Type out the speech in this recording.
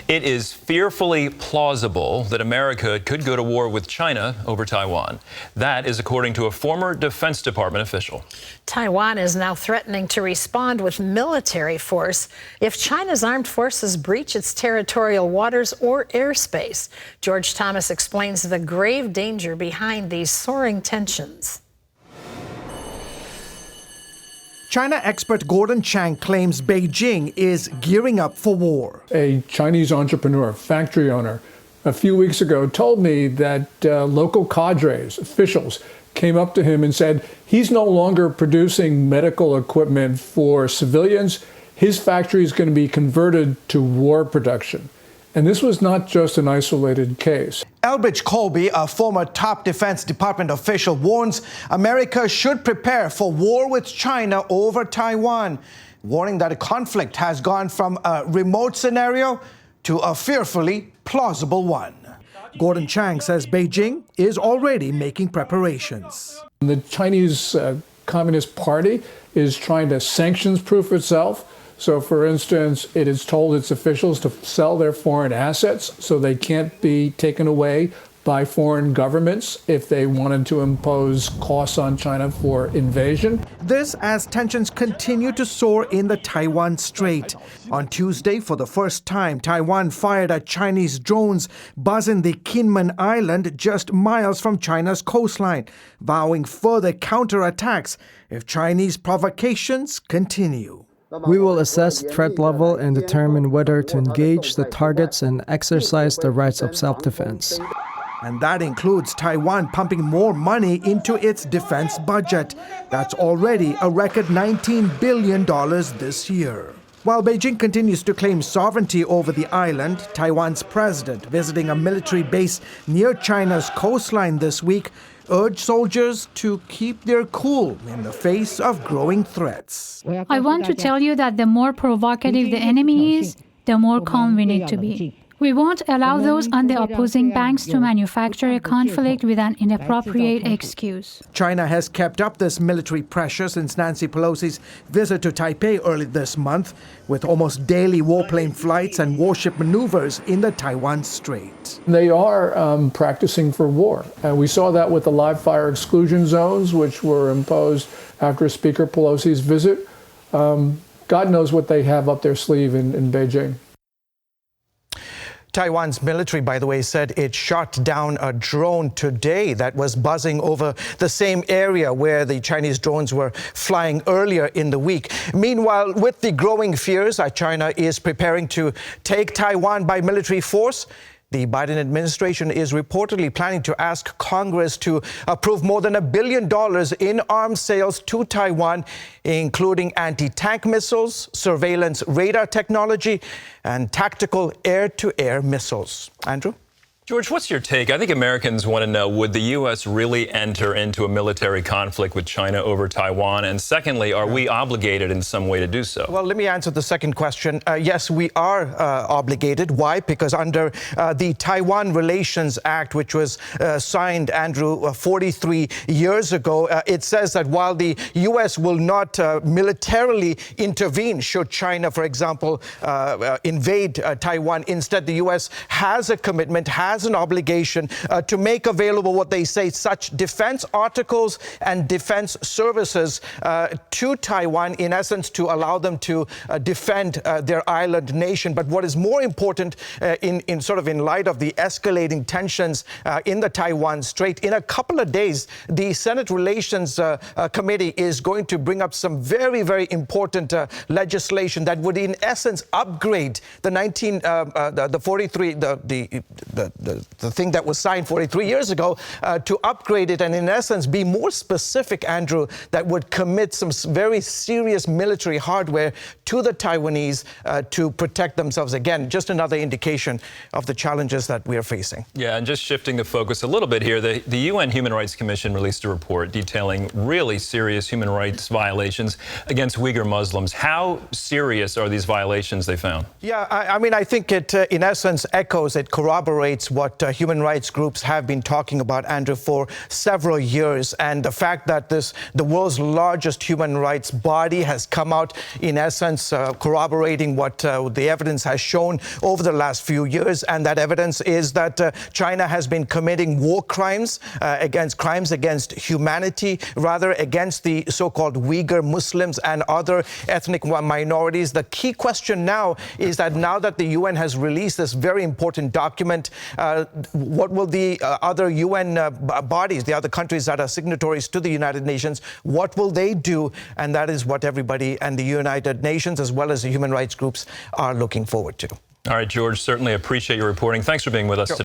It is fearfully plausible that America could go to war with China over Taiwan. That is according to a former Defense Department official. Taiwan is now threatening to respond with military force if China's armed forces breach its territorial waters or airspace. George Thomas explains the grave danger behind these soaring tensions. China expert Gordon Chang claims Beijing is gearing up for war. A Chinese entrepreneur, factory owner, a few weeks ago told me that local cadres, officials, came up to him and said he's no longer producing medical equipment for civilians. His factory is going to be converted to war production. And this was not just an isolated case. Elbridge Colby, a former top Defense Department official, warns America should prepare for war with China over Taiwan, warning that a conflict has gone from a remote scenario to a fearfully plausible one. Gordon Chang says Beijing is already making preparations. The Chinese Communist Party is trying to sanctions-proof itself. So, for instance, it has told its officials to sell their foreign assets so they can't be taken away by foreign governments if they wanted to impose costs on China for invasion. This as tensions continue to soar in the Taiwan Strait. On Tuesday, for the first time, Taiwan fired at Chinese drones buzzing the Kinmen Island just miles from China's coastline, vowing further counterattacks if Chinese provocations continue. We will assess threat level and determine whether to engage the targets and exercise the rights of self-defense. And that includes Taiwan pumping more money into its defense budget. That's already a record $19 billion this year. While Beijing continues to claim sovereignty over the island, Taiwan's president, visiting a military base near China's coastline this week, urged soldiers to keep their cool in the face of growing threats. I want to tell you that the more provocative the enemy is, the more calm we need to be. We won't allow those on the opposing banks to manufacture a conflict with an inappropriate excuse. China has kept up this military pressure since Nancy Pelosi's visit to Taipei early this month, with almost daily warplane flights and warship maneuvers in the Taiwan Strait. They are practicing for war. And we saw that with the live fire exclusion zones, which were imposed after Speaker Pelosi's visit. God knows what they have up their sleeve in Beijing. Taiwan's military, by the way, said it shot down a drone today that was buzzing over the same area where the Chinese drones were flying earlier in the week. Meanwhile, with the growing fears that China is preparing to take Taiwan by military force, the Biden administration is reportedly planning to ask Congress to approve more than $1 billion in arms sales to Taiwan, including anti-tank missiles, surveillance radar technology, and tactical air-to-air missiles. Andrew? George, what's your take? I think Americans want to know, would the U.S. really enter into a military conflict with China over Taiwan? And secondly, are we obligated in some way to do so? Well, let me answer the second question. Yes, we are obligated. Why? Because under the Taiwan Relations Act, which was signed, Andrew, 43 years ago, it says that while the U.S. will not militarily intervene should China, for example, invade Taiwan, instead the U.S. has a commitment, has an obligation to make available what they say such defense articles and defense services to Taiwan, in essence, to allow them to defend their island nation. But what is more important in light of the escalating tensions in the Taiwan Strait, in a couple of days, the Senate Relations Committee is going to bring up some very, very important legislation that would, in essence, upgrade the thing that was signed 43 years ago, to upgrade it and, in essence, be more specific, Andrew, that would commit some very serious military hardware to the Taiwanese to protect themselves. Again, just another indication of the challenges that we are facing. Yeah, and just shifting the focus a little bit here, the UN Human Rights Commission released a report detailing really serious human rights violations against Uyghur Muslims. How serious are these violations they found? Yeah, I mean, I think it, in essence, echoes, it corroborates what human rights groups have been talking about, Andrew, for several years. And the fact that the world's largest human rights body has come out, in essence, corroborating what the evidence has shown over the last few years. And that evidence is that China has been committing war crimes against humanity, rather against the so-called Uyghur Muslims and other ethnic minorities. The key question now is that now that the UN has released this very important document, what will the other UN bodies, the other countries that are signatories to the United Nations, what will they do? And that is what everybody and the United Nations, as well as the human rights groups, are looking forward to. All right, George, certainly appreciate your reporting. Thanks for being with us today.